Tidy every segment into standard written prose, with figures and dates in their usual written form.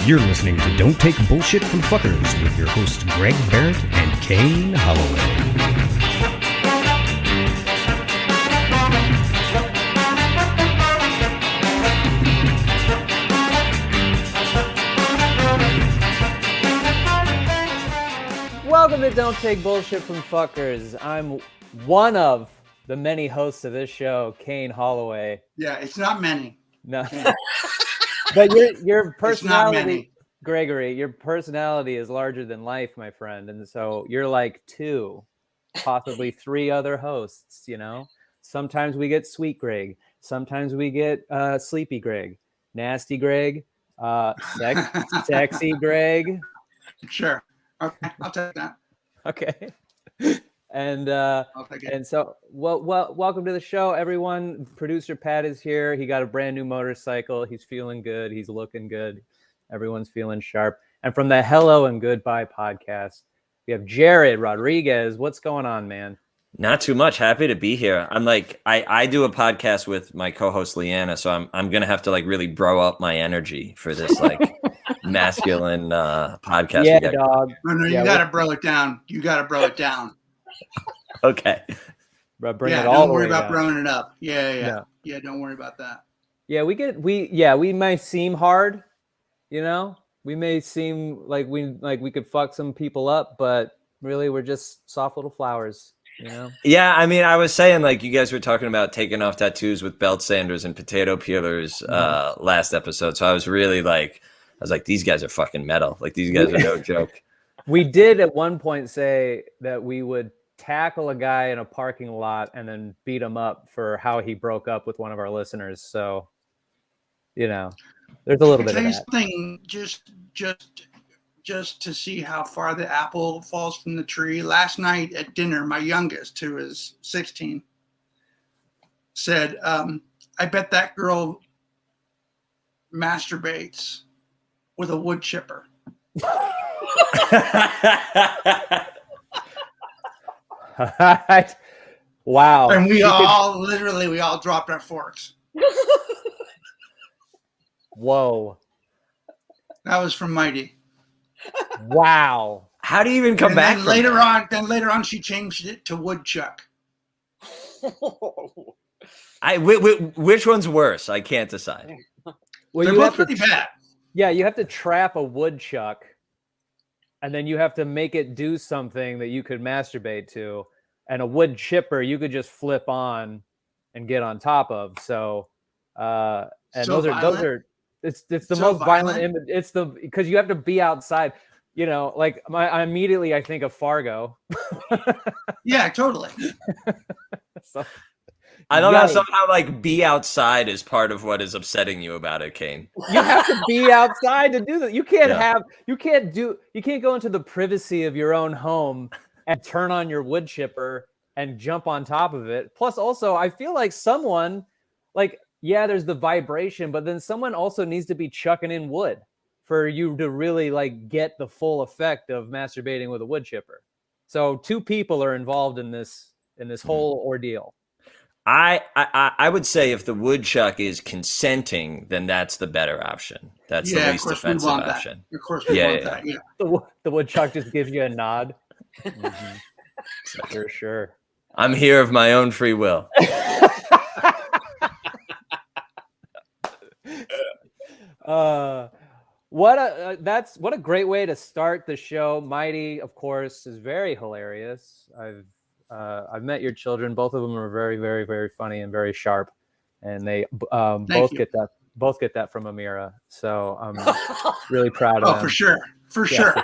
You're listening to Don't Take Bullshit from Fuckers with your hosts Greg Barrett and Kane Holloway. Welcome to Don't Take Bullshit from Fuckers. I'm one of the many hosts of this show, Kane Holloway. Yeah, it's not many. No. But your personality, Gregory, your personality is larger than life, my friend. And so you're like two, possibly three other hosts, you know? Sometimes we get Sweet Greg. Sometimes we get Sleepy Greg, Nasty Greg, Sexy Greg. Sure. Okay, I'll take that. Okay. And so welcome to the show, everyone. Producer Pat is here. He got a brand new motorcycle. He's feeling good. He's looking good. Everyone's feeling sharp. And from the Hello and Goodbye podcast, we have Jared Rodriguez. What's going on, man? Not too much. Happy to be here. I'm like, I do a podcast with my co-host Leanna, so I'm gonna have to like really bro up my energy for this like masculine podcast. Yeah, dog. No, you gotta bro it down. You gotta bro it down. Okay. But bring it all don't worry about down. broing it up. Yeah. Don't worry about that. Yeah, we may seem hard, you know. We may seem like we could fuck some people up, but really we're just soft little flowers. You know? Yeah, I mean, I was saying like you guys were talking about taking off tattoos with belt sanders and potato peelers last episode. So I was like, these guys are fucking metal. Like these guys are no joke. We did at one point say that we would tackle a guy in a parking lot and then beat him up for how he broke up with one of our listeners. So, you know, there's a little bit of that. Something just to see how far the apple falls from the tree. Last night at dinner, my youngest, who is 16, said, I bet that girl masturbates with a wood chipper. Wow. And we all dropped our forks. Whoa. That was from Mighty. Wow. How do you even come back? Later on, she changed it to woodchuck. Which one's worse? I can't decide. Well, they're both pretty bad. Yeah, you have to trap a woodchuck, and then you have to make it do something that you could masturbate to. And a wood chipper, you could just flip on and get on top of. So, and so those are. It's the so most violent image. It's because you have to be outside. You know, like I immediately I think of Fargo. Yeah, totally. So, I don't know. Somehow, like, be outside is part of what is upsetting you about it, Kane. You have to be outside to do that. You can't you can't go into the privacy of your own home and turn on your wood chipper and jump on top of it. Plus, also, I feel like someone yeah, there's the vibration, but then someone also needs to be chucking in wood for you to really like get the full effect of masturbating with a wood chipper. So two people are involved in this whole ordeal. I would say if the woodchuck is consenting, then that's the better option. That's the least offensive option. Of course we want that. Yeah. The woodchuck just gives you a nod. Mm-hmm. Sure. I'm here of my own free will. What a great way to start the show. Mighty, of course, is very hilarious. I've met your children. Both of them are very, very, very funny and very sharp, and they both get that from Amira. So I'm really proud of them. For sure. For sure.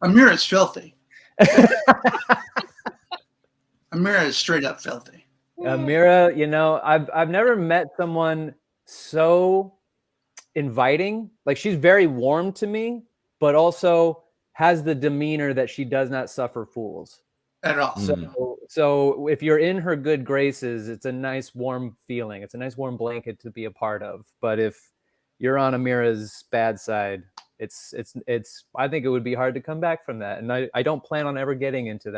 Amira's filthy. Amira is straight up filthy. Amira, you know, I've never met someone so inviting. Like, she's very warm to me, but also has the demeanor that she does not suffer fools at all. So if you're in her good graces, it's a nice warm feeling. It's a nice warm blanket to be a part of. But if you're on Amira's bad side, it's I think it would be hard to come back from that. And I don't plan on ever getting into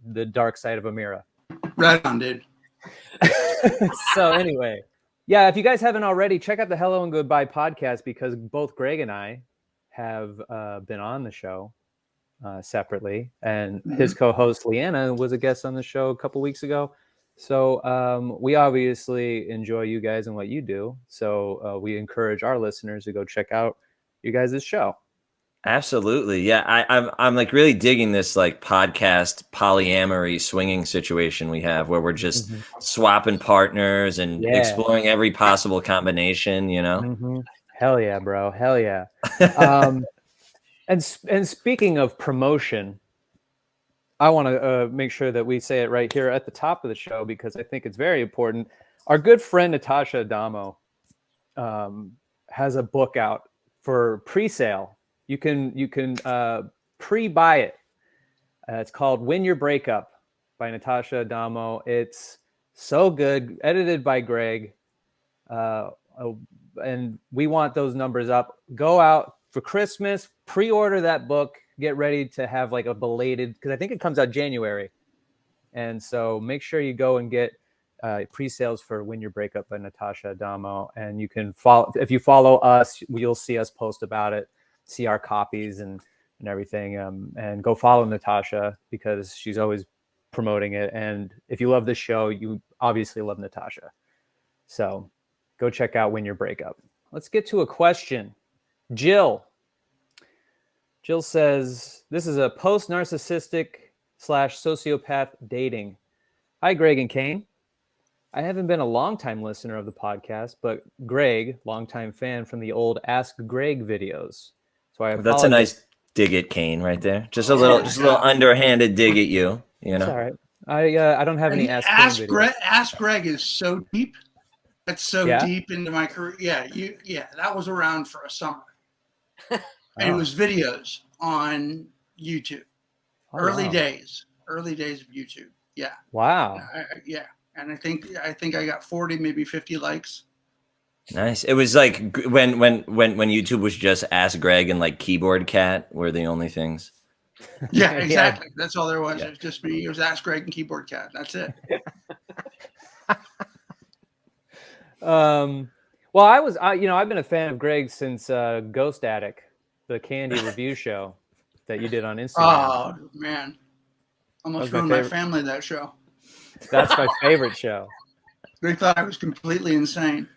the dark side of Amira. Right on, dude. So anyway, yeah, if you guys haven't already, check out the Hello and Goodbye podcast, because both Greg and I have been on the show separately, and his co-host Leanna was a guest on the show a couple weeks ago. So we obviously enjoy you guys and what you do. So we encourage our listeners to go check out you guys' show. Absolutely. Yeah. I'm like really digging this like podcast polyamory swinging situation we have where we're just swapping partners and exploring every possible combination, you know? Hell yeah, bro. Hell yeah. And speaking of promotion, I want to make sure that we say it right here at the top of the show because I think it's very important. Our good friend Natasha Adamo has a book out for pre-sale. You can pre-buy it. It's called Win Your Breakup by Natasha Adamo. It's so good, edited by Greg. And we want those numbers up. Go out for Christmas, pre-order that book, get ready to have like a belated, because I think it comes out January. And so make sure you go and get pre-sales for Win Your Breakup by Natasha Adamo. And you can follow, if you follow us, you'll see us post about it, see our copies and everything. And go follow Natasha because she's always promoting it. And if you love the show, you obviously love Natasha. So go check out Win Your Breakup. Let's get to a question. Jill says, this is a post-narcissistic / sociopath dating. Hi, Greg and Kane. I haven't been a long-time listener of the podcast, but Greg, longtime fan from the old Ask Greg videos. So I apologize. That's a nice dig at Kane right there. Just a little underhanded dig at you. You know. It's all right. I don't have any Ask Greg videos. Ask Greg is so deep. That's so deep into my career. Yeah, that was around for a summer. And it was videos on YouTube. Early days of YouTube. Yeah. Wow. And I think I got 40, maybe 50 likes. Nice. It was like when YouTube was just Ask Greg and like Keyboard Cat were the only things. Yeah, exactly. That's all there was. Yeah. It was just me. It was Ask Greg and Keyboard Cat. That's it. Well, I've been a fan of Greg since Ghost Attic, the candy review show that you did on Instagram. Oh man, almost ruined my family that show. That's my favorite show. They thought I was completely insane.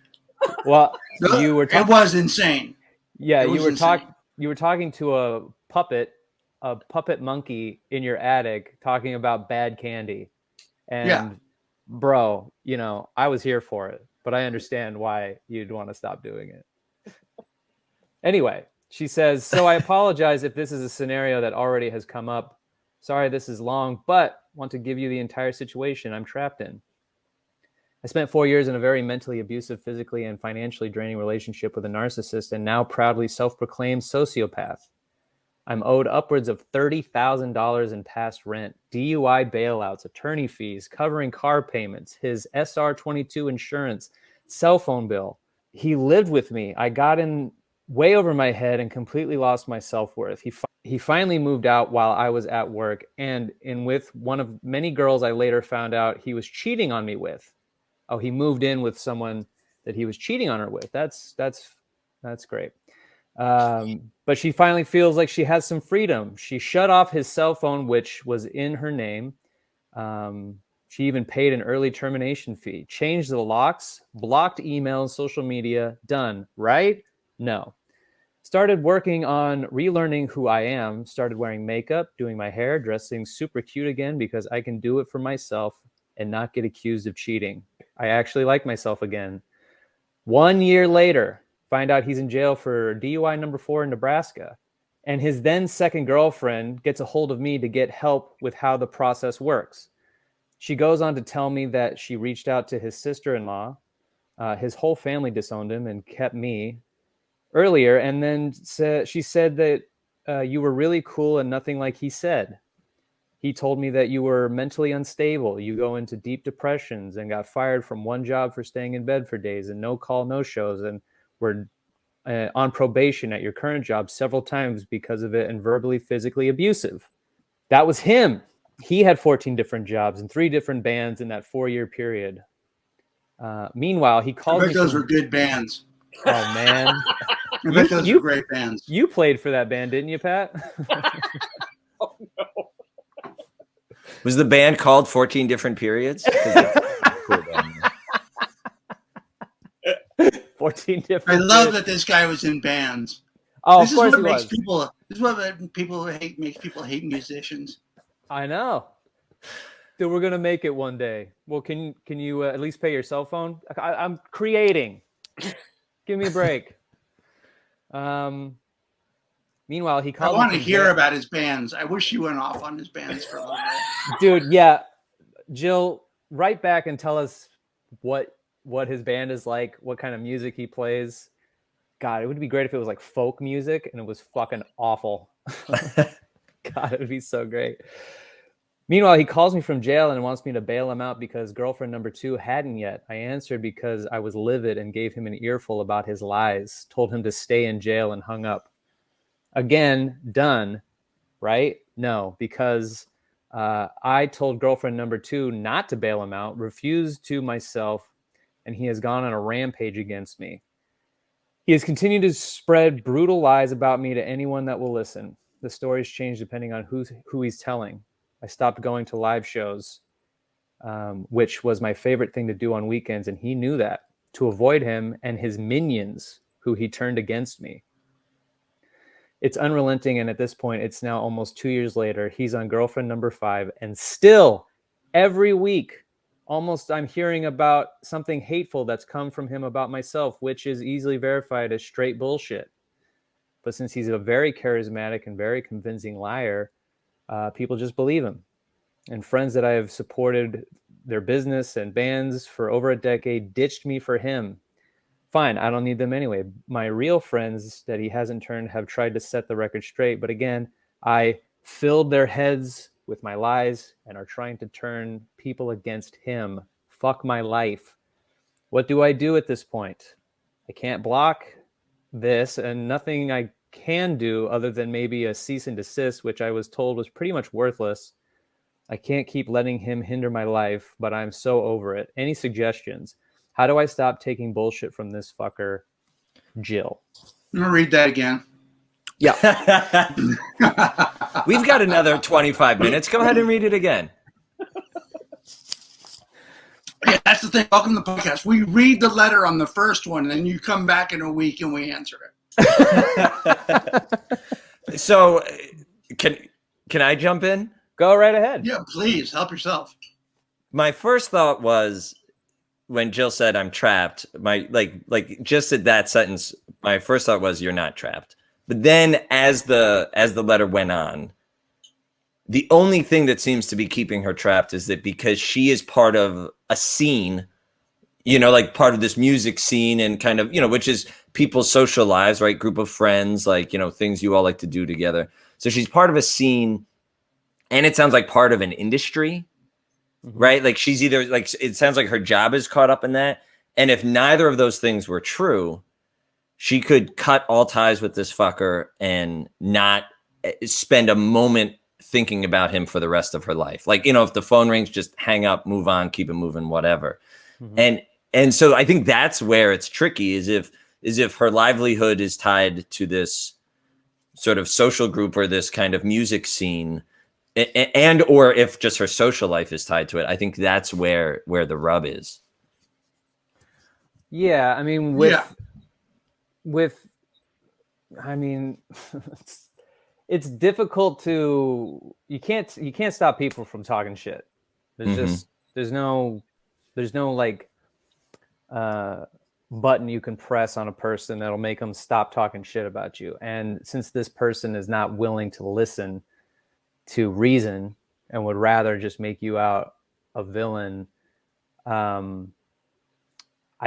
Well, it was insane. Yeah, you were talking to a puppet monkey in your attic, talking about bad candy, and bro, I was here for it. But I understand why you'd want to stop doing it. Anyway, she says, so I apologize if this is a scenario that already has come up. Sorry this is long, but want to give you the entire situation I'm trapped in. I spent 4 years in a very mentally abusive, physically and financially draining relationship with a narcissist and now proudly self-proclaimed sociopath. I'm owed upwards of $30,000 in past rent, DUI bailouts, attorney fees, covering car payments, his SR22 insurance, cell phone bill. He lived with me. I got in way over my head and completely lost my self-worth. He finally moved out while I was at work and with one of many girls I later found out he was cheating on me with. Oh, he moved in with someone that he was cheating on her with. That's great. But she finally feels like she has some freedom. She shut off his cell phone, which was in her name. She even paid an early termination fee, changed the locks, blocked emails, social media, done, right? No. Started working on relearning who I am, started wearing makeup, doing my hair, dressing super cute again because I can do it for myself and not get accused of cheating. I actually like myself again. 1 year later, find out he's in jail for DUI number 4 in Nebraska. And his then second girlfriend gets a hold of me to get help with how the process works. She goes on to tell me that she reached out to his sister-in-law. His whole family disowned him and kept me earlier. And then she said that you were really cool and nothing like he said. He told me that you were mentally unstable. You go into deep depressions and got fired from one job for staying in bed for days and no call, no shows. And were on probation at your current job several times because of it and verbally, physically abusive. That was him. He had 14 different jobs and 3 different bands in that 4-year period. Meanwhile, he called me. Those were good bands. Oh, man. I bet those are great bands. You played for that band, didn't you, Pat? Oh no. Was the band called 14 Different Periods? Cool band. 14 different. I love that this guy was in bands. Oh, This of course is he what makes was. people. This is what people hate. Makes people hate musicians. I know. Dude, we're gonna make it one day. Well, can you at least pay your cell phone? I'm creating. Give me a break. Meanwhile, he I called. want to hear about his bands. I wish you went off on his bands for a little bit. Dude, yeah. Jill, write back and tell us what his band is like, what kind of music he plays. God, it would be great if it was like folk music and it was fucking awful. God, it would be so great. Meanwhile, he calls me from jail and wants me to bail him out because girlfriend number 2 hadn't yet. I answered because I was livid and gave him an earful about his lies, told him to stay in jail and hung up. Again, done, right? No, because I told girlfriend number 2 not to bail him out, refused to myself, and he has gone on a rampage against me. He has continued to spread brutal lies about me to anyone that will listen. The stories change depending on who he's telling. I stopped going to live shows, which was my favorite thing to do on weekends, and he knew that, to avoid him and his minions, who he turned against me. It's unrelenting, and at this point, it's now almost 2 years later. He's on girlfriend number 5, and still, every week, almost I'm hearing about something hateful that's come from him about myself, which is easily verified as straight bullshit. But since he's a very charismatic and very convincing liar, people just believe him. And friends that I have supported their business and bands for over a decade ditched me for him. Fine, I don't need them anyway. My real friends that he hasn't turned have tried to set the record straight. But again, I filled their heads with my lies and are trying to turn people against him. Fuck my life. What do I do at this point? I can't block this, and nothing I can do other than maybe a cease and desist, which I was told was pretty much worthless. I can't keep letting him hinder my life, but I'm so over it. Any suggestions? How do I stop taking bullshit from this fucker, Jill? I'm gonna read that again. Yeah. We've got another 25 minutes. Go ahead and read it again. Yeah, that's the thing. Welcome to the podcast. We read the letter on the first one, and then you come back in a week and we answer it. So, can I jump in? Go right ahead. Yeah, please help yourself. My first thought was when Jill said I'm trapped, my like just at that sentence, my first thought was you're not trapped. But then as the letter went on, the only thing that seems to be keeping her trapped is that because she is part of a scene, like part of this music scene and kind of, which is people's social lives, right? Group of friends, like, things you all like to do together. So she's part of a scene, and it sounds like part of an industry, right? Like she's either like, it sounds like her job is caught up in that. And if neither of those things were true, she could cut all ties with this fucker and not spend a moment thinking about him for the rest of her life. Like, if the phone rings, just hang up, move on, keep it moving, whatever. And so I think that's where it's tricky is if her livelihood is tied to this sort of social group or this kind of music scene, and or if just her social life is tied to it. I think that's where the rub is. Yeah, I mean, it's difficult to you can't stop people from talking shit. There's there's no like button you can press on a person that'll make them stop talking shit about you. And since this person is not willing to listen to reason and would rather just make you out a villain, I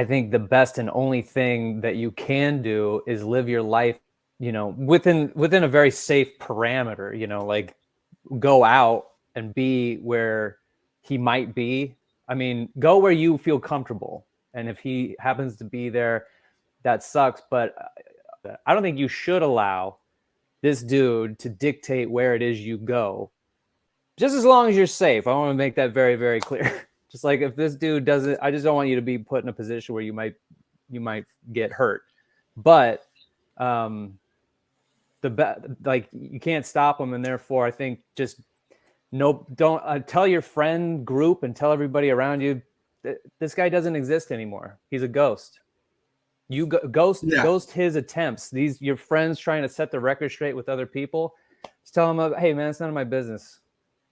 think the best and only thing that you can do is live your life, within a very safe parameter, like go out and be where he might be. I mean, go where you feel comfortable. And if he happens to be there, that sucks. But I don't think you should allow this dude to dictate where it is you go, just as long as you're safe. I want to make that very, very clear. Just like if this dude doesn't, I just don't want you to be put in a position where you might get hurt. But like you can't stop them, and therefore I think just don't tell your friend group and tell everybody around you this guy doesn't exist anymore. He's a ghost. You ghost his attempts. Your friends trying to set the record straight with other people. Just tell them, hey man, it's none of my business.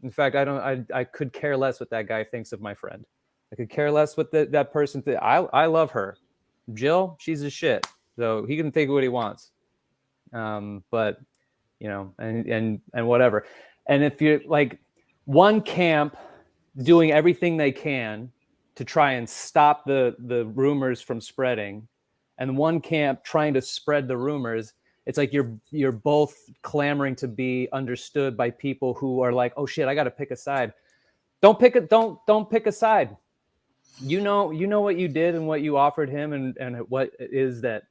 In fact, I could care less what that guy thinks of my friend. I could care less what that person thinks. I love her. Jill, she's a shit. So he can think what he wants. But you know, and whatever. And if you're like one camp doing everything they can to try and stop the rumors from spreading, and one camp trying to spread the rumors, it's like you're both clamoring to be understood by people who are like, oh shit, I got to pick a side. Don't pick a side. You know what you did and what you offered him and what it is that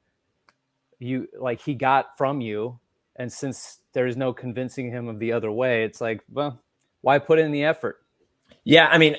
you like he got from you. And since there's no convincing him of the other way, it's like, well, why put in the effort? Yeah, I mean,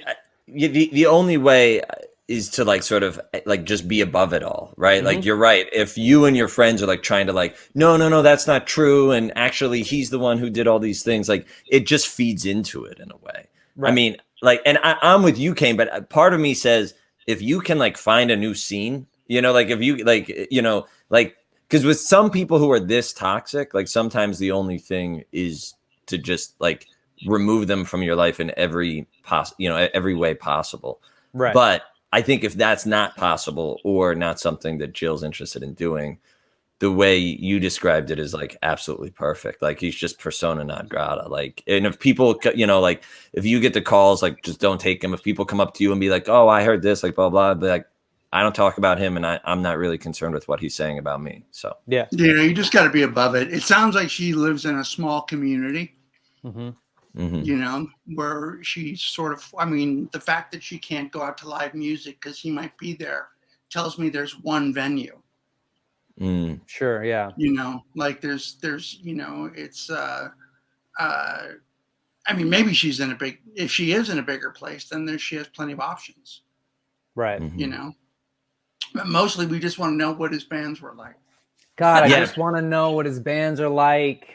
the only way is to like sort of like just be above it all, right? Like you're right. If you and your friends are like trying to like, no, that's not true, and actually he's the one who did all these things, like it just feeds into it in a way. Right. I mean, like, and I'm with you, Kane, but part of me says if you can like find a new scene, you know, like if you like, you know, like because with some people who are this toxic, like sometimes the only thing is to just like remove them from your life in every way possible. Right. But I think if that's not possible or not something that Jill's interested in doing, the way you described it is like absolutely perfect. Like he's just persona non grata. Like, and if people, you know, like if you get the calls, like just don't take him. If people come up to you and be like, oh, I heard this, like blah, blah, be like, I don't talk about him and I'm not really concerned with what he's saying about me. So, yeah. You know, you just got to be above it. It sounds like she lives in a small community. You know, where she's sort of, I mean, the fact that she can't go out to live music because he might be there tells me there's one venue. Sure, yeah. You know, like there's, you know, it's, I mean, maybe she's in if she is in a bigger place, then she has plenty of options. Right. You know, but mostly we just want to know what his bands were like. God, I just want to know what his bands are like.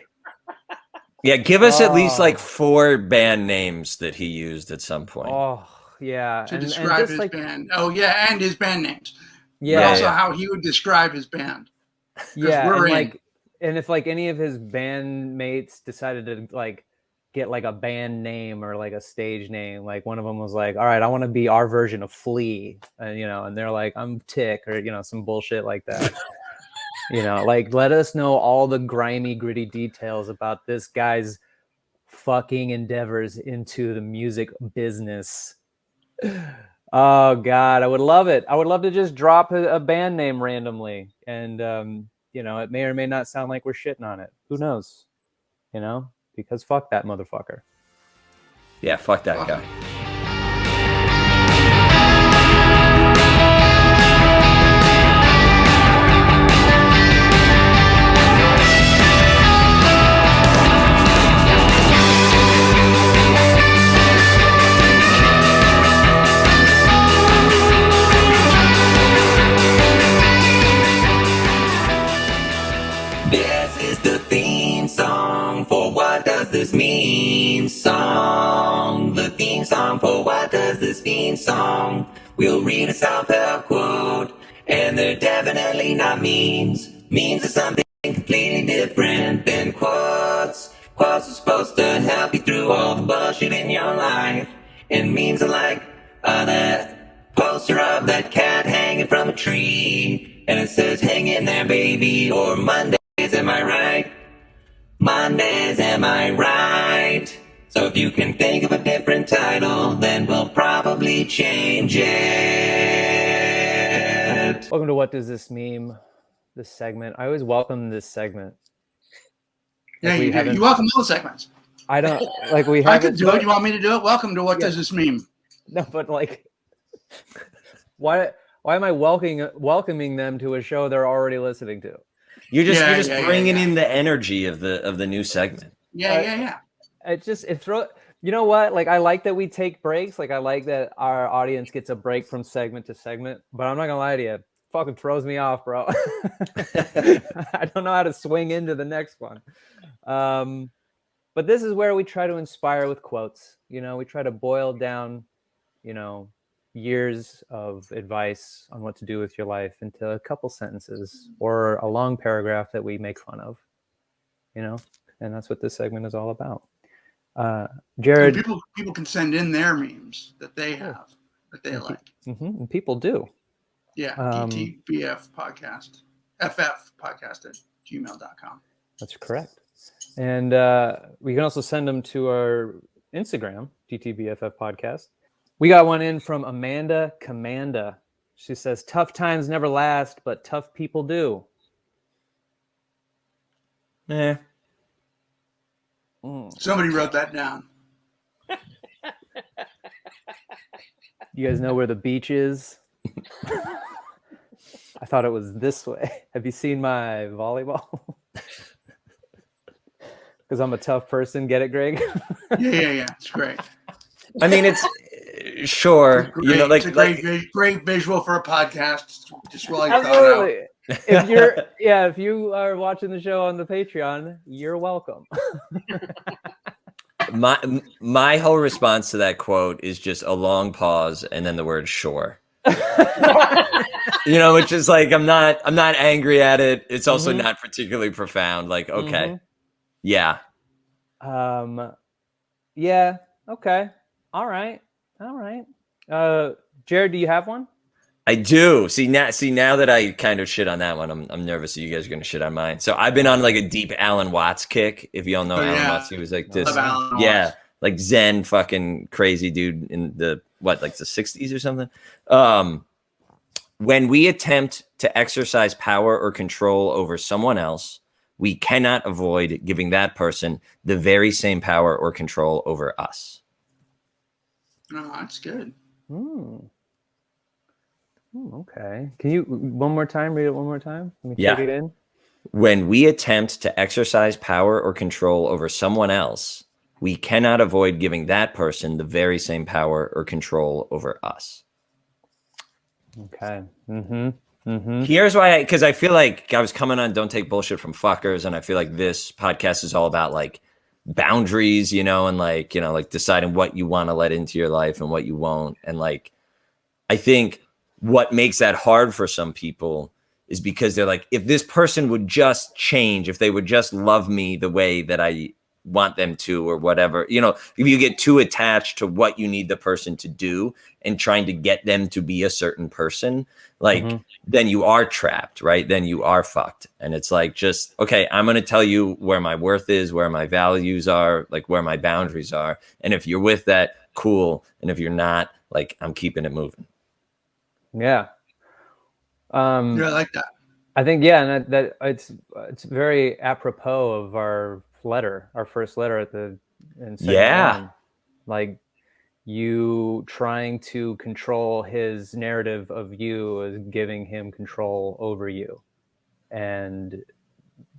Yeah, give us at least like 4 band names that he used at some point. Oh, yeah. To describe his band. Oh, yeah, and his band names. Yeah. But also how he would describe his band. Yeah, and if like any of his bandmates decided to like get like a band name or like a stage name, like one of them was like, all right, I want to be our version of Flea, and you know, and they're like, I'm Tick, or you know, some bullshit like that. You know, like let us know all the grimy, gritty details about this guy's fucking endeavors into the music business. Oh God, I would love it. I would love to just drop a band name randomly, and you know, it may or may not sound like we're shitting on it. Who knows? You know, because fuck that motherfucker. Yeah, fuck that guy. This is the theme song for What Does This Mean song. The theme song for What Does This Mean song. We'll read a self-help quote, and they're definitely not memes. Memes are something completely different than quotes. Quotes are supposed to help you through all the bullshit in your life. And memes are like that poster of that cat hanging from a tree. And it says, hang in there, baby, or Mondays, am I right? Mondays, am I right? So if you can think of a different title, then we'll probably change it. Welcome to What Does This Meme? This segment. I always welcome this segment. Yeah, you do. You welcome all the segments. I don't like we have. I could do it. You want me to do it? Welcome to What Does This Meme? No, but like, why am I welcoming them to a show they're already listening to? You're just bringing in the energy of the new segment. Yeah. It throws. You know what? Like, I like that we take breaks. Like, I like that our audience gets a break from segment to segment. But I'm not gonna lie to you. fucking throws me off, bro. I don't know how to swing into the next one. But this is where we try to inspire with quotes. You know, we try to boil down, you know, years of advice on what to do with your life into a couple sentences or a long paragraph that we make fun of, you know, and that's what this segment is all about. Jared, and people can send in their memes that they have that they like. And people do. Yeah, DTBF podcast, FF podcast at gmail.com. That's correct. And we can also send them to our Instagram, DTBFF podcast. We got one in from Amanda Commanda. She says, tough times never last, but tough people do. Somebody wrote that down. You guys know where the beach is? I thought it was this way. Have you seen my volleyball? Because I'm a tough person. Get it, Greg? Yeah. It's great. I mean, it's sure. Great, you know, like it's a great visual for a podcast. Just while you absolutely. If you are watching the show on the Patreon, you're welcome. My whole response to that quote is just a long pause and then the word sure. You know, which is like I'm not angry at it. It's also not particularly profound. Like, okay. Yeah. Yeah. Okay. All right. Jared, do you have one? I do. See now that I kind of shit on that one, I'm nervous that you guys are gonna shit on mine. So I've been on like a deep Alan Watts kick. If you all know Alan Watts, he was like this, like Zen fucking crazy dude in the like the 60s or something. When we attempt to exercise power or control over someone else, we cannot avoid giving that person the very same power or control over us. No, that's good. Okay. Can you one more time read it one more time? Let me take it in. When we attempt to exercise power or control over someone else, we cannot avoid giving that person the very same power or control over us. Okay. Here's why, because I feel like I was coming on Don't Take Bullshit from Fuckers, and I feel like this podcast is all about like boundaries, you know, and like, you know, like deciding what you want to let into your life and what you won't. And like, I think what makes that hard for some people is because they're like, if this person would just change, if they would just love me the way that I want them to or whatever, you know, if you get too attached to what you need the person to do and trying to get them to be a certain person, like then you are trapped, right? Then you are fucked. And it's like, just, okay, I'm going to tell you where my worth is, where my values are, like where my boundaries are. And if you're with that, cool. And if you're not, like, I'm keeping it moving. Yeah. I like that. I think, and that it's very apropos of our first letter in segment 1. Like, you trying to control his narrative of you is giving him control over you. And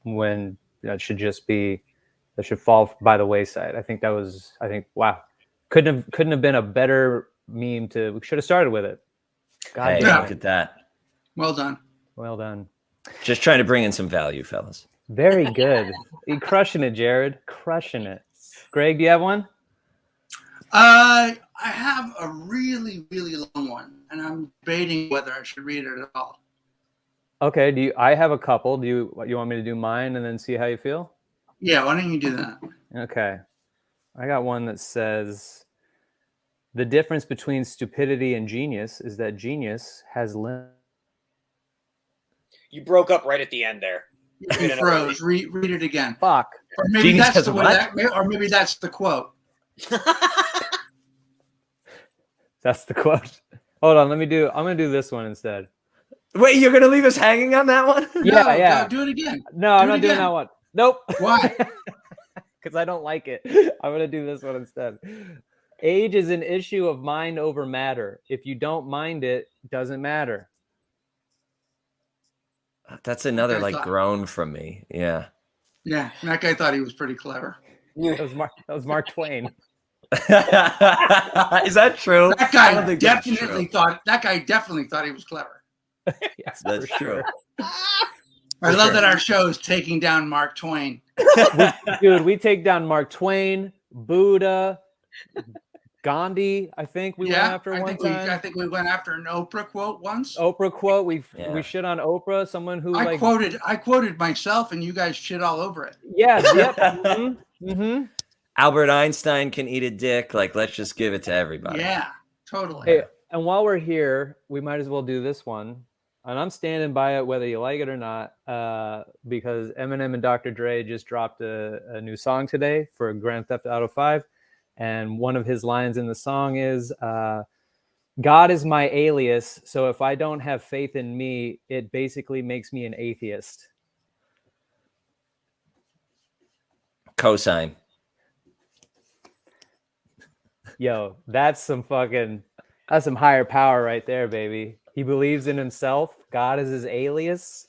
when that should fall by the wayside. I think wow. Couldn't have been a better meme we should have started with it. God damn, look at that. Well done. Just trying to bring in some value, fellas. Very good. You're crushing it, Jared. Crushing it. Greg, do you have one? I have a really, really long one, and I'm debating whether I should read it at all. Okay. I have a couple. Do you want me to do mine and then see how you feel? Yeah. Why don't you do that? Okay. I got one that says, the difference between stupidity and genius is that genius has limits. You broke up right at the end there. You froze. Read it again. Fuck. Or maybe that's the way or maybe that's the quote. That's the quote. Hold on, I'm gonna do this one instead. Wait, you're gonna leave us hanging on that one? Yeah. No, do it again. No, I'm not doing that one. Nope. Why? Because I don't like it. I'm gonna do this one instead. Age is an issue of mind over matter. If you don't mind it, doesn't matter. That's another groan from me. Yeah. Yeah, that guy thought he was pretty clever. That was Mark Twain. Is that true? That guy definitely thought he was clever. Yes, That's for true. sure. I love that our show is taking down Mark Twain. Dude, we take down Mark Twain, Buddha, Gandhi. I think we went after one time. I think we went after an Oprah quote once. Oprah quote. We shit on Oprah. Someone who I quoted myself, and you guys shit all over it. Yes. Yep. Mm-hmm. Albert Einstein can eat a dick. Like, let's just give it to everybody. Yeah, totally. Hey, and while we're here, we might as well do this one. And I'm standing by it whether you like it or not, because Eminem and Dr. Dre just dropped a new song today for Grand Theft Auto 5. And one of his lines in the song is, God is my alias, so if I don't have faith in me, it basically makes me an atheist. Cosign. Yo, that's some higher power right there, baby. He believes in himself. God is his alias.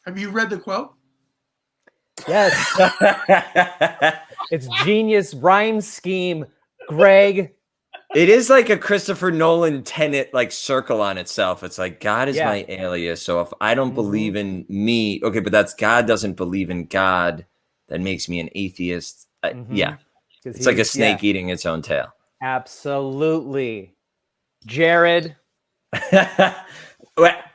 Have you read the quote? Yes. It's genius rhyme scheme, Greg. It is like a Christopher Nolan Tenet like circle on itself. It's like God is my alias. So if I don't believe in me, okay, but that's God doesn't believe in God. That makes me an atheist. Yeah. It's like a snake eating its own tail. Absolutely. Jared. I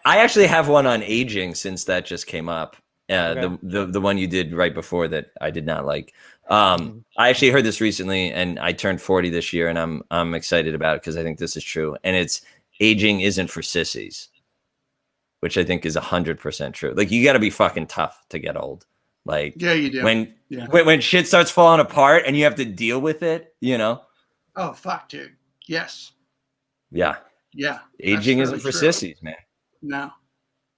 actually have one on aging since that just came up. The one you did right before that I did not like. I actually heard this recently, and I turned 40 this year, and I'm excited about it because I think this is true. And it's aging isn't for sissies, which I think is 100% true. Like, you got to be fucking tough to get old. Like, yeah, you do. When shit starts falling apart and you have to deal with it, you know. Oh fuck, dude. Yes. Yeah. Yeah. Aging isn't for sissies, man. No.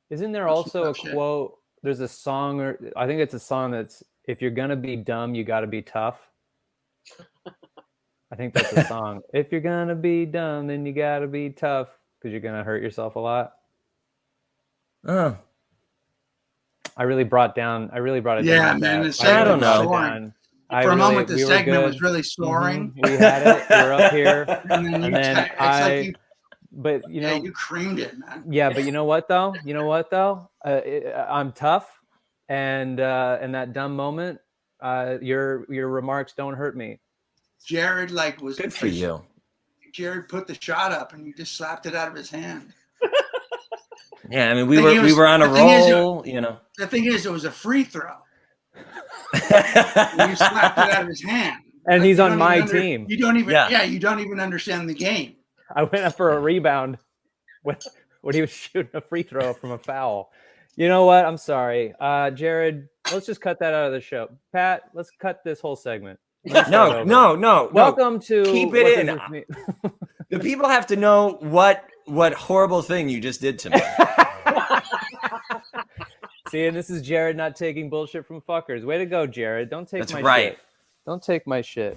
Isn't there also a quote? There's a song, or I think it's a song that's, if you're gonna be dumb, you got to be tough. I think that's a song. If you're gonna be dumb, then you got to be tough because you're gonna hurt yourself a lot. Oh. I really brought it down. Yeah, man. I don't know. For a moment, the segment was really soaring. We had it. We were up here, and then but you know, you creamed it, man. Yeah, but you know what though? I'm tough, and in that dumb moment, your remarks don't hurt me. Jared was good for you. Jared put the shot up, and you just slapped it out of his hand. Yeah, I mean, we were on a roll, you know. The thing is, it was a free throw. You slapped it out of his hand, and he's on my team. You don't even, you don't even understand the game. I went up for a rebound when he was shooting a free throw from a foul. You know what? I'm sorry, Jared. Let's just cut that out of the show. Pat, let's cut this whole segment. No. Welcome to keep it in. The people have to know what horrible thing you just did to me. See, and this is Jared not taking bullshit from fuckers. Way to go, Jared. Don't take my right. shit. Don't take my shit.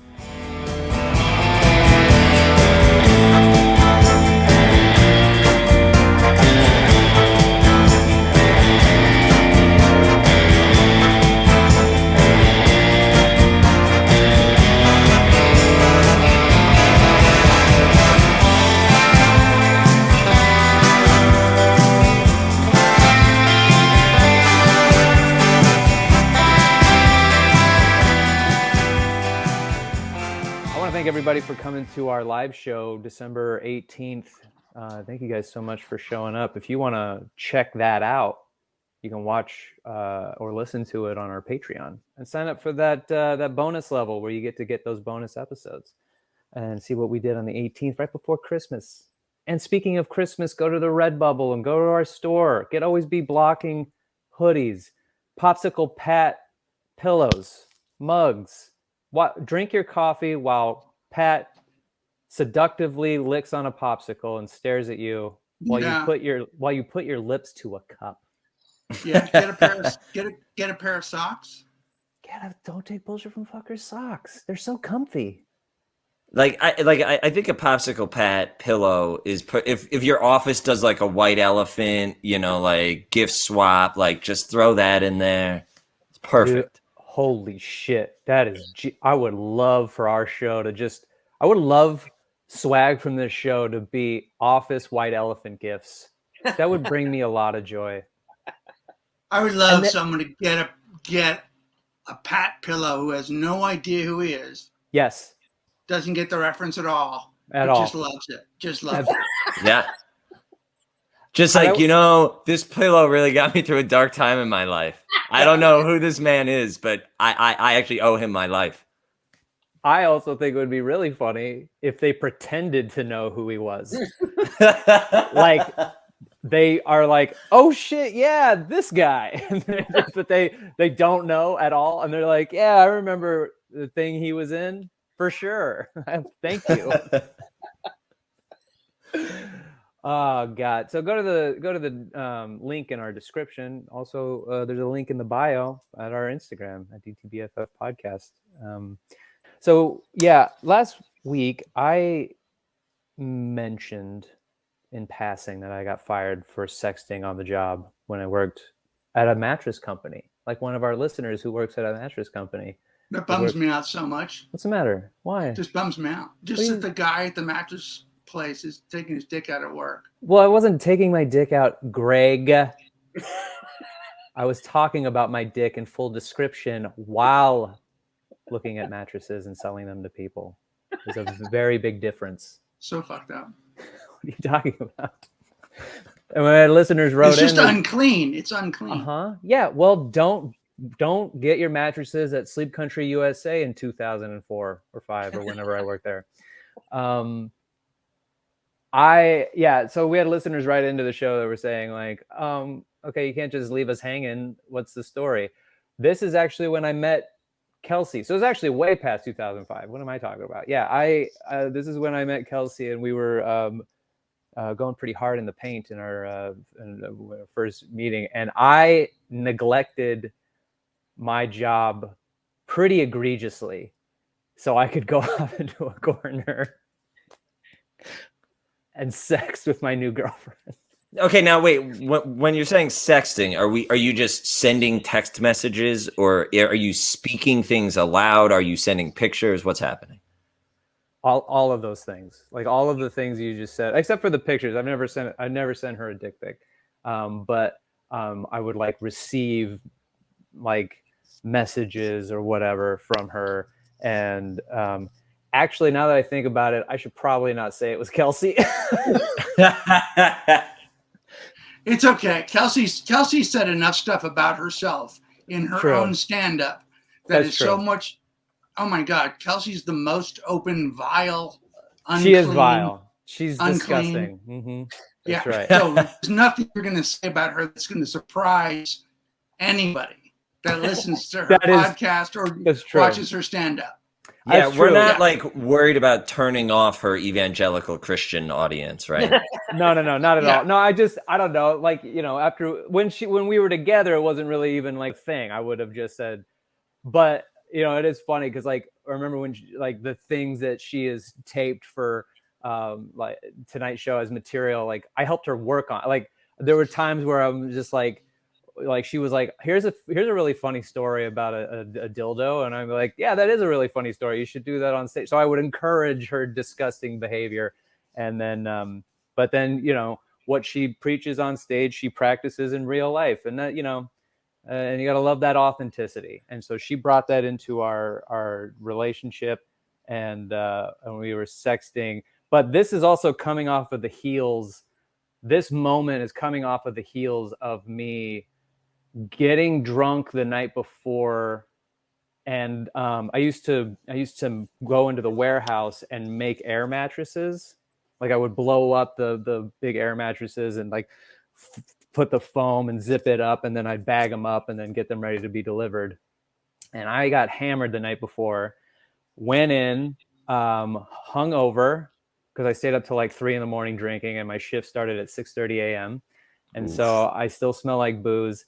Thank everybody for coming to our live show December 18th. Thank you guys so much for showing up. If you want to check that out, you can watch or listen to it on our Patreon and sign up for that bonus level where you get those bonus episodes and see what we did on the 18th right before Christmas. And speaking of Christmas, go to the RedBubble and go to our store. Get Always Be Blocking hoodies, Popsicle Pat pillows, mugs. Drink your coffee while Pat seductively licks on a popsicle and stares at you while you put your lips to a cup. Yeah, get a pair of socks. Don't take bullshit from fuckers socks. They're so comfy. I think a Popsicle Pat pillow is if your office does like a white elephant, you know, like gift swap, like just throw that in there. It's perfect. Dude, holy shit. That is, I would love for our show to I would love swag from this show to be office white elephant gifts. That would bring me a lot of joy. I would love someone to get a pat pillow who has no idea who he is. Yes. Doesn't get the reference at all. Just loves it. Just loves it. Yeah. Just like, this pillow really got me through a dark time in my life. I don't know who this man is, but I actually owe him my life. I also think it would be really funny if they pretended to know who he was. Like, they are like, oh shit, yeah, this guy. But they don't know at all. And they're like, yeah, I remember the thing he was in for sure. Thank you. Oh God! So go to the link in our description. Also, there's a link in the bio at our Instagram at DTBFF Podcast. So yeah, last week I mentioned in passing that I got fired for sexting on the job when I worked at a mattress company. Like one of our listeners who works at a mattress company. That bums me out so much. What's the matter? Why? It just bums me out. Just that the guy at the mattress place is taking his dick out at work. Well, I wasn't taking my dick out, Greg. I was talking about my dick in full description while looking at mattresses and selling them to people. There's a very big difference. So fucked up. What are you talking about? And when our listeners wrote in, it's just unclean. It's unclean. Yeah. Well, don't get your mattresses at Sleep Country USA in 2004 or 5 or whenever I worked there. So we had listeners write into the show that were saying like, okay, you can't just leave us hanging. What's the story? This is actually when I met Kelsey. So it's actually way past 2005. What am I talking about? Yeah, this is when I met Kelsey, and we were going pretty hard in the paint in our first meeting, and I neglected my job pretty egregiously, so I could go off into a corner and sex with my new girlfriend. Okay, now wait. When you're saying sexting, are you just sending text messages, or are you speaking things aloud? Are you sending pictures? What's happening? All of those things, like all of the things you just said, except for the pictures. I've never sent her a dick pic, but I would like receive like messages or whatever from her. And actually, now that I think about it, I should probably not say it was Kelsey. It's okay. Kelsey said enough stuff about herself in her own stand-up that is so much. Oh my God, Kelsey's the most open, vile, unclean. She is vile. She's unclean. Disgusting. Mm-hmm. That's right. So there's nothing you're going to say about her that's going to surprise anybody that listens to her podcast or watches her stand-up. Yeah, we're not like worried about turning off her evangelical Christian audience, right? No, not at all. No, I don't know. Like, after when we were together, it wasn't really even like thing. I would have just said, but it is funny because like I remember when the things that she has taped for like Tonight Show as material, like I helped her work on. Like there were times where I'm just like she was like, here's a really funny story about a dildo, and I'm like, yeah, that is a really funny story. You should do that on stage. So I would encourage her disgusting behavior, and then but then what she preaches on stage, she practices in real life, and that and you got to love that authenticity. And so she brought that into our relationship, and we were sexting. But this is also coming off of the heels. This moment is coming off of the heels of me getting drunk the night before, and I used to go into the warehouse and make air mattresses. Like I would blow up the big air mattresses and like put the foam and zip it up, and then I'd bag them up and then get them ready to be delivered. And I got hammered the night before, went in, hungover because I stayed up till like 3 a.m. drinking, and my shift started at 6:30 a.m. And so I still smell like booze.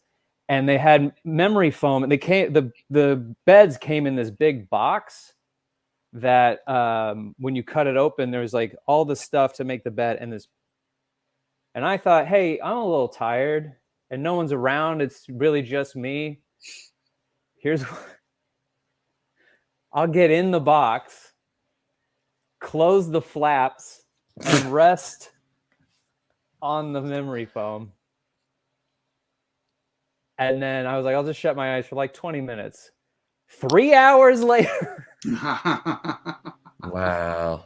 And they had memory foam, and the beds came in this big box that when you cut it open, there's like all the stuff to make the bed and this. And I thought, hey, I'm a little tired and no one's around. It's really just me. I'll get in the box, close the flaps, and rest on the memory foam. And then I was like, I'll just shut my eyes for like 20 minutes. 3 hours later, Wow.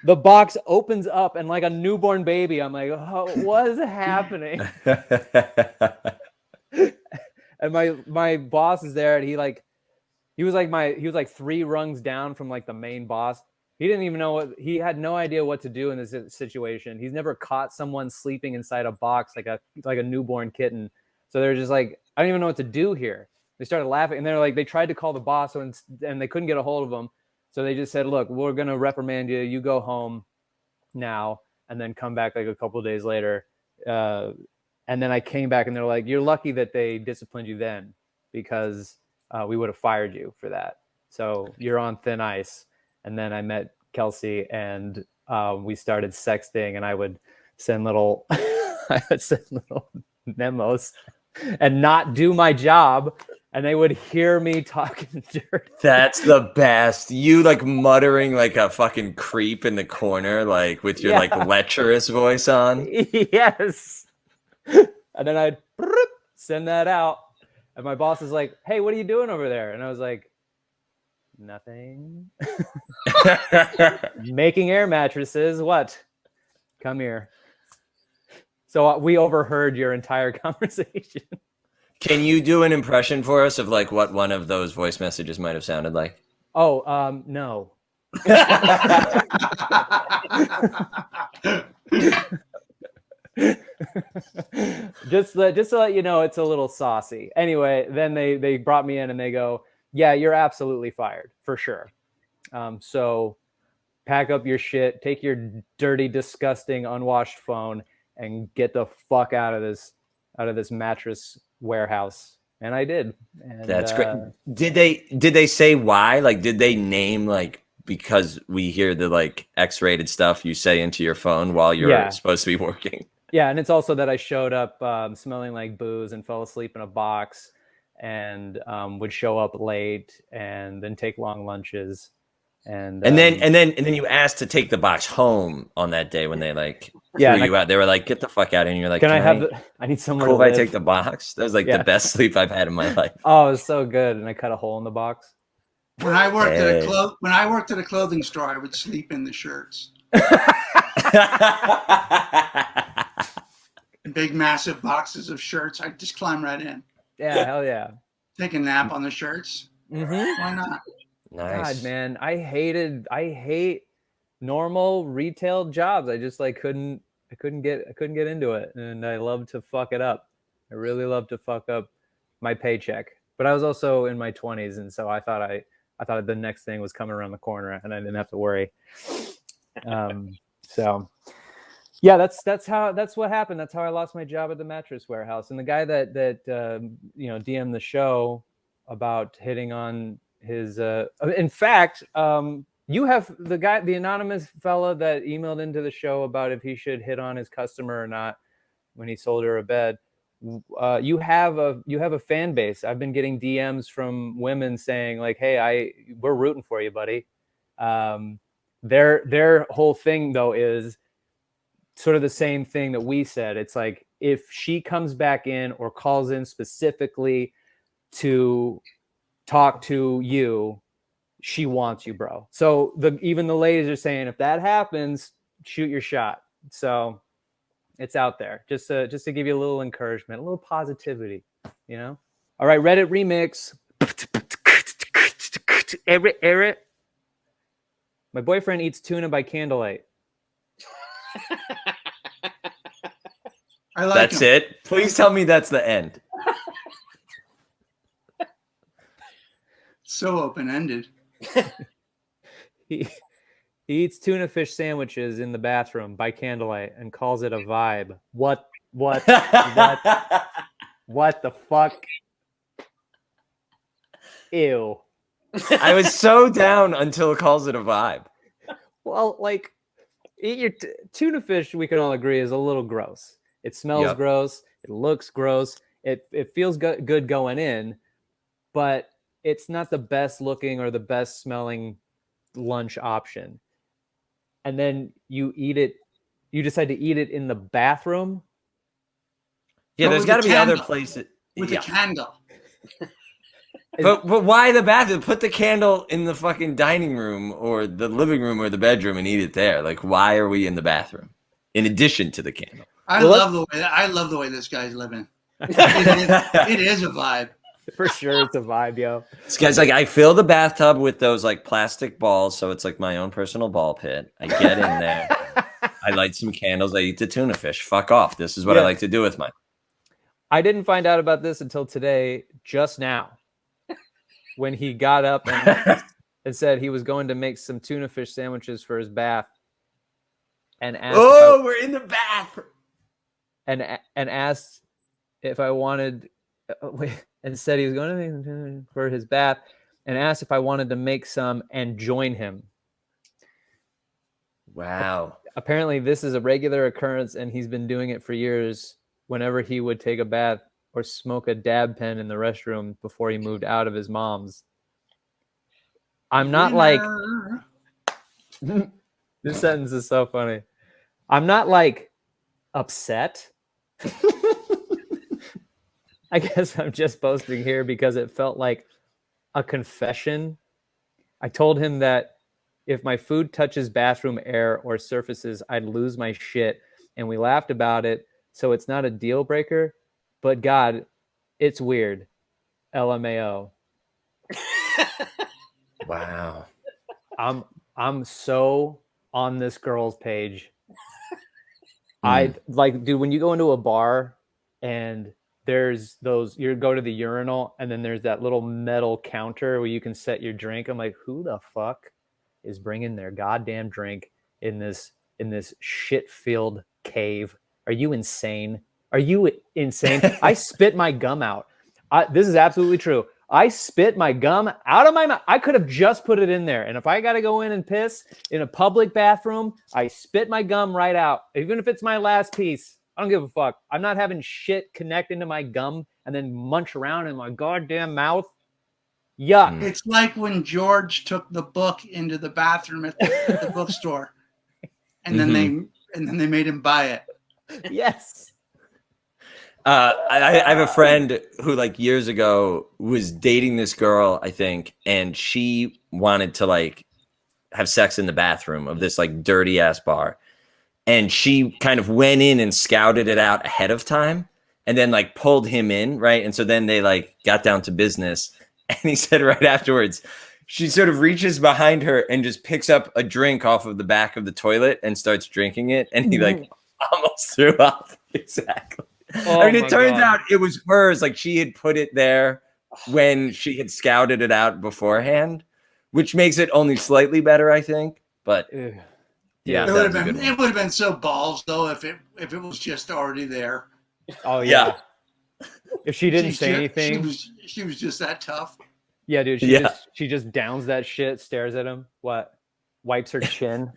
the box opens up and like a newborn baby, I'm like, oh, what is happening? And my boss is there, and he was like 3 rungs down from like the main boss. He didn't even know he had no idea what to do in this situation. He's never caught someone sleeping inside a box like a newborn kitten. So they're just like, I don't even know what to do here. They started laughing, and they're like, they tried to call the boss, and they couldn't get a hold of him. So they just said, look, we're going to reprimand you. You go home now, and then come back like a couple of days later. And then I came back, and they're like, you're lucky that they disciplined you then, because we would have fired you for that. So you're on thin ice. And then I met Kelsey, and we started sexting, and I would send little memos and not do my job, and they would hear me talking dirt. That's the best. You like muttering like a fucking creep in the corner, like with your like lecherous voice on. Yes. And then I'd send that out, and my boss is like, hey, what are you doing over there? And I was like, nothing. Making air mattresses. What? Come here. So we overheard your entire conversation. Can you do an impression for us of like what one of those voice messages might have sounded like? Oh, no. just to let you know, it's a little saucy. Anyway, then they brought me in, and they go, yeah, you're absolutely fired for sure. So pack up your shit, take your dirty, disgusting, unwashed phone, and get the fuck out of this mattress warehouse. And I did. And, that's great. Did they say why? Like, did they name like, because we hear the like X-rated stuff you say into your phone while you're supposed to be working? Yeah, and it's also that I showed up smelling like booze and fell asleep in a box, and would show up late and then take long lunches. And then you asked to take the box home on that day when they like threw you out. They were like, get the fuck out. And you're like, I need somewhere to live. If I take the box? That was like the best sleep I've had in my life. Oh, it was so good. And I cut a hole in the box. When I worked at a clothing store, I would sleep in the shirts. Big massive boxes of shirts. I'd just climb right in. Yeah, hell yeah. Take a nap on the shirts. Mm-hmm. Why not? Nice. God, man, I hate normal retail jobs. I just like couldn't get into it, and I love to fuck it up. I really love to fuck up my paycheck. But I was also in my 20s, and so I thought the next thing was coming around the corner, and I didn't have to worry. So yeah, that's what happened. That's how I lost my job at the mattress warehouse. And the guy that DM'd the show about hitting on his in fact, you have the anonymous fella that emailed into the show about if he should hit on his customer or not when he sold her a bed. You have a fan base. I've been getting DMs from women saying like, hey, we're rooting for you, buddy. Their whole thing though is sort of the same thing that we said. It's like, if she comes back in or calls in specifically to talk to you, she wants you, bro. So even the ladies are saying, if that happens, shoot your shot. So it's out there just to give you a little encouragement, a little positivity, you know? All right, Reddit remix. Eric. My boyfriend eats tuna by candlelight. I like that's him. it. Please tell me that's the end. So open-ended. He eats tuna fish sandwiches in the bathroom by candlelight and calls it a vibe. What the fuck? Ew. I was so down until it calls it a vibe. Well, like, eat your tuna fish, we can all agree, is a little gross. It smells gross. It looks gross. It feels good going in, but it's not the best looking or the best smelling lunch option. And then you eat it you decide to eat it in the bathroom. Yeah, But there's with got to a be other candle. places. With Yeah. a candle. But why the bathroom? Put the candle in the fucking dining room or the living room or the bedroom and eat it there. Like, why are we in the bathroom in addition to the candle? I love the way this guy's living. It is a vibe. For sure, it's a vibe, yo. This guy's like, I fill the bathtub with those like plastic balls, so it's like my own personal ball pit. I get in there, I light some candles, I eat the tuna fish. Fuck off. This is what I like to do with mine. I didn't find out about this until today, just now, when he got up and said he was going to make some tuna fish sandwiches for his bath, and asked, we're in the bath, and asked if I wanted. And said he was going to make them for his bath, and asked if I wanted to make some and join him. Wow. Apparently, this is a regular occurrence, and he's been doing it for years. Whenever he would take a bath or smoke a dab pen in the restroom before he moved out of his mom's. I'm not like this sentence is so funny. I'm not like upset. I guess I'm just posting here because it felt like a confession. I told him that if my food touches bathroom air or surfaces, I'd lose my shit. And we laughed about it. So it's not a deal breaker. But God, it's weird. LMAO. Wow. I'm so on this girl's page. I like, dude, when you go into a bar and there's those, you go to the urinal and then there's that little metal counter where you can set your drink. I'm like, who the fuck is bringing their goddamn drink in this shit-filled cave? Are you insane? Are you insane? I spit my gum out. This is absolutely true. I spit my gum out of my mouth. I could have just put it in there. And if I got to go in and piss in a public bathroom, I spit my gum right out. Even if it's my last piece, I don't give a fuck. I'm not having shit connect into my gum and then munch around in my goddamn mouth. Yuck. It's like when George took the book into the bathroom at the bookstore, and then they made him buy it. Yes. I have a friend who like years ago was dating this girl, I think, and she wanted to like have sex in the bathroom of this like dirty ass bar. And she kind of went in and scouted it out ahead of time and then like pulled him in. Right. And so then they like got down to business, and he said right afterwards, she sort of reaches behind her and just picks up a drink off of the back of the toilet and starts drinking it. And he like almost threw up. Exactly. Oh, I mean, it turns out it was hers. Like she had put it there when she had scouted it out beforehand, which makes it only slightly better, I think. But yeah, it would have been so balls though if it was just already there. Oh yeah. If she didn't say anything, she was just that tough. Yeah, dude. She just downs that shit, stares at him. What? Wipes her chin.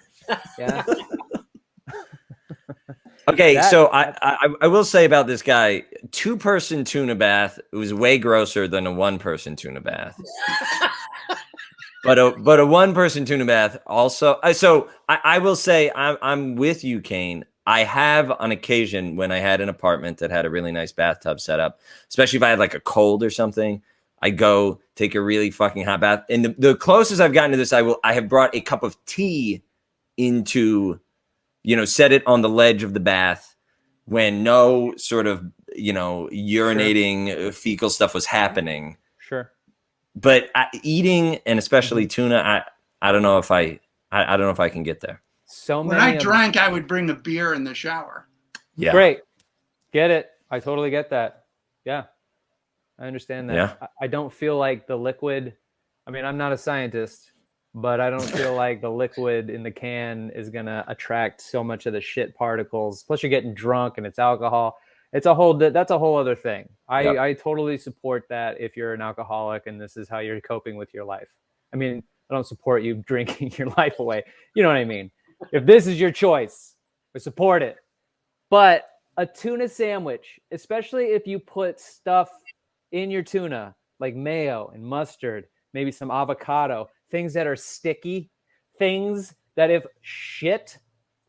Yeah. Okay, so I will say about this guy, 2-person tuna bath, it was way grosser than a 1-person tuna bath. but a 1-person tuna bath also. So I will say I'm with you, Kane. I have on occasion when I had an apartment that had a really nice bathtub set up, especially if I had like a cold or something, I go take a really fucking hot bath. And the closest I've gotten to this, I have brought a cup of tea into, set it on the ledge of the bath when no sort of, urinating fecal stuff was happening. Sure. But eating, and especially tuna, I don't know if I don't know if I can get there. When I drank, I would bring a beer in the shower. Yeah. Great. Get it. I totally get that. Yeah. I understand that. Yeah. I don't feel like the liquid, I mean, I'm not a scientist, but I don't feel like the liquid in the can is going to attract so much of the shit particles. Plus you're getting drunk and it's alcohol. That's a whole other thing. I totally support that if you're an alcoholic and this is how you're coping with your life. I mean, I don't support you drinking your life away. You know what I mean? If this is your choice, I support it. But a tuna sandwich, especially if you put stuff in your tuna, like mayo and mustard, maybe some avocado, things that are sticky, things that if shit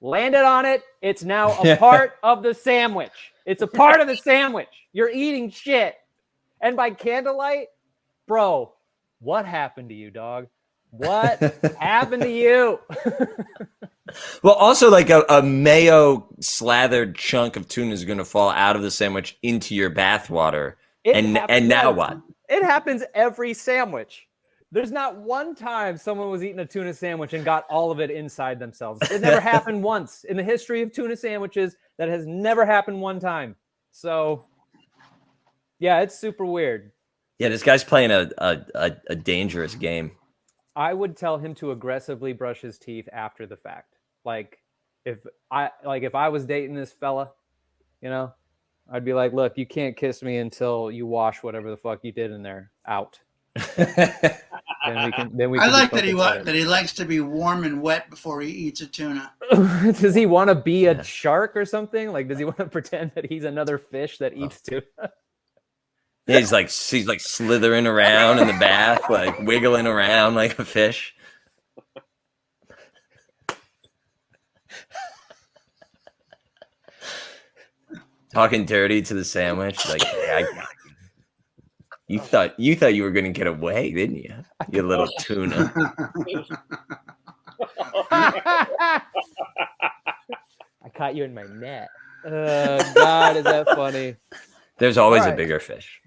landed on it. It's now a part of the sandwich. It's a part of the sandwich. You're eating shit. And by candlelight, bro, what happened to you, dog? What happened to you? Well, also like a mayo slathered chunk of tuna is going to fall out of the sandwich into your bath water. And now what? It happens every sandwich. There's not one time someone was eating a tuna sandwich and got all of it inside themselves. It never happened once in the history of tuna sandwiches. That has never happened one time. So, yeah, it's super weird. Yeah, this guy's playing a dangerous game. I would tell him to aggressively brush his teeth after the fact. Like if I was dating this fella, you know, I'd be like, look, you can't kiss me until you wash whatever the fuck you did in there out. then we I like that he likes to be warm and wet before he eats a tuna. Does he want to be a shark or something? Like, does he want to pretend that he's another fish that eats tuna? Yeah, he's like slithering around in the bath, like wiggling around like a fish. Talking dirty to the sandwich, like you thought you were gonna get away, didn't you? You little tuna. I caught you in my net. God, is that funny? There's always a bigger fish.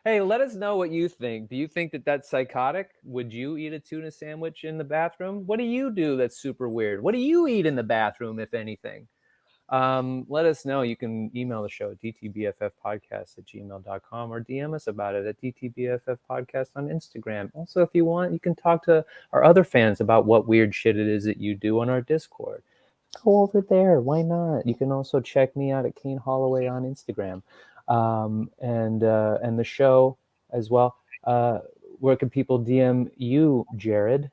Hey, let us know what you think. Do you think that that's psychotic? Would you eat a tuna sandwich in the bathroom? What do you do that's super weird? What do you eat in the bathroom, if anything? Let us know. You can email the show at dtbffpodcast@gmail.com or DM us about it at dtbffpodcast on Instagram. Also, if you want, you can talk to our other fans about what weird shit it is that you do on our Discord. Go over there. Why not? You can also check me out at Kane Holloway on Instagram. And the show as well. Where can people DM you, Jared?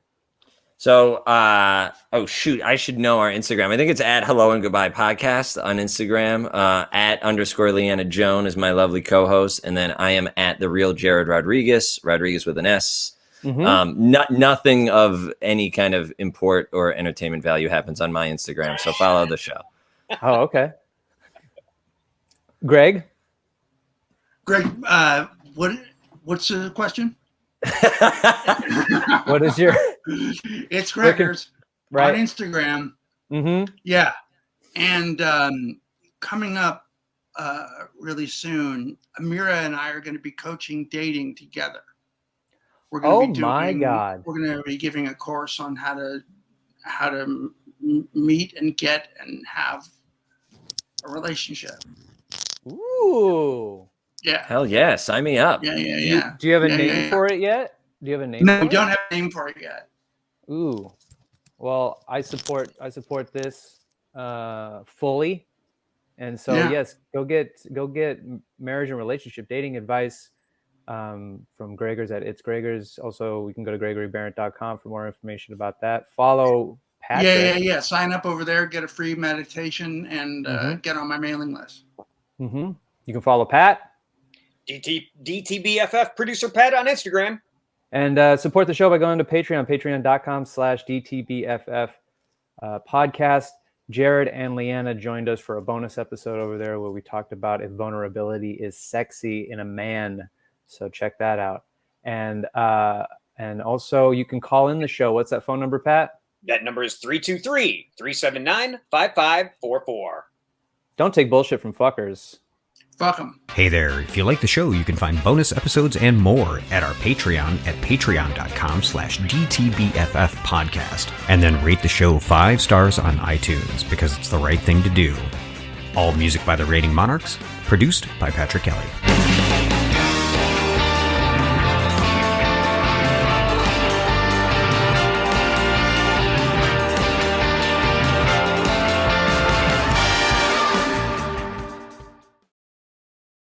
So, oh shoot, I should know our Instagram. I think it's at Hello and Goodbye Podcast on Instagram. At _ Leanna Joan is my lovely co-host, and then I am at The Real Jared Rodriguez with an S. Mm-hmm. Nothing of any kind of import or entertainment value happens on my Instagram, so follow the show. Oh, okay. Greg, what's the question? What is your? It's ckers right on Instagram. Mm-hmm. Yeah, and coming up really soon, Amira and I are going to be coaching dating together. We're going to be my God! We're going to be giving a course on how to meet and get and have a relationship. Ooh. Yeah. Hell yeah. Sign me up. Yeah. Do you have a name for it yet? Do you have a name? No, we don't have a name for it yet. Ooh. Well, I support this fully. And so yes, go get marriage and relationship dating advice from Gregors at It's Gregors. Also, we can go to gregorybarrett.com for more information about that. Follow Patrick. Yeah. Sign up over there, get a free meditation, and get on my mailing list. Mm-hmm. You can follow Pat. DTBFF producer Pat on Instagram. And support the show by going to Patreon, patreon.com/DTBFF podcast. Jared and Leanna joined us for a bonus episode over there where we talked about if vulnerability is sexy in a man. So check that out. And also you can call in the show. What's that phone number, Pat? That number is 323-379-5544. Don't take bullshit from fuckers. Fuck them. Hey there, if you like the show, you can find bonus episodes and more at our Patreon at patreon.com/DTBFF podcast. And then rate the show 5 stars on iTunes because it's the right thing to do. All music by the Rating Monarchs, produced by Patrick Kelly.